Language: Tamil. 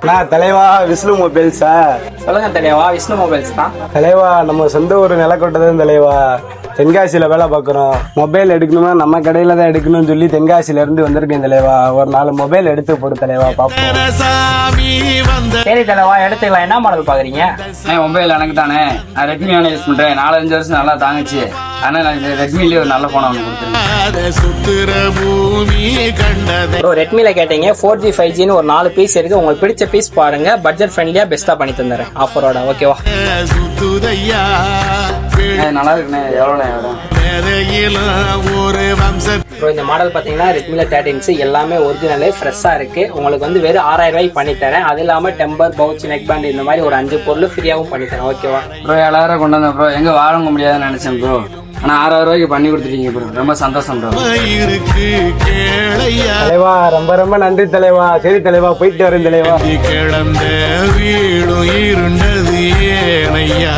நான் தலைவா விஷ்ணு மொபைல்ஸா? சொல்லுங்க தலைவா, விஷ்ணு மொபைல்ஸ் தான். தலைவா நம்ம சொந்த ஊர் நிலக்கோட்டதான் தலைவா. தென்காசியில வேலை பார்க்குறோம். மொபைல் எடுக்கணுமா நம்ம கடையில தான் எடுக்கணும்னு சொல்லி தென்காசியில இருந்து வந்திருக்கேன் தலைவா. ஒரு 4 மொபைல் எடுத்து போடு தலைவா, பாப்போம். சரி தலைவா, எடுத்துக்கலாம். என்ன மாடல் பாக்குறீங்க? மொபைல் எனக்கு தானே, நான் ரெட்மி யூஸ் பண்றேன். 4-5 வருஷம் நல்லா தாங்குச்சு. ஆனா எனக்கு ரெட்மிலேயே ஒரு நல்ல போன் ஒன்று ப்ரோ, ரெட்மில கேட்டீங்க. 4G 5Gன்னு ஒரு 4 பீஸ் இருக்கு. உங்களுக்கு பிடிச்ச பீஸ் பாருங்க. பட்ஜெட் ஃப்ரெண்ட்லியா பெஸ்டா பண்ணி தந்துறேன் ஆஃபரோட. ஓகேவா? நல்லா இருக்குண்ணே. எவ்வளோ வரும் ப்ரோ, இந்த மாடல் பாத்தீங்கன்னா ரெட்மில 13 எல்லாமே ஒரிஜினலே ஃப்ரெஷ்ஷா இருக்கு. உங்களுக்கு வந்து வெறும் 6000 ரூபாய்க்கு பண்ணி தரேன். அது இல்லாம டெம்பர், பவுச், நெக் பேண்ட் இந்த மாதிரி ஒரு 5 பொருள் ஃப்ரீயாவும் பண்ணி தரேன். ஓகேவா ப்ரோ? 7000 கொண்டு வந்தேன் ப்ரோ. எங்க வாங்க முடியாதுன்னு நினைச்சேன் ப்ரோ. ஆனா 6000 ரூபாய்க்கு பண்ணி கொடுத்துட்டீங்க ப்ரோ. ரொம்ப சந்தோஷம் ப்ரோ. தலைவா ரொம்ப ரொம்ப நன்றி தலைவா. சரி தலைவா, போயிட்டு வரேன் தலைவா. கிளந்த வீடு இருண்டது ஏனையா.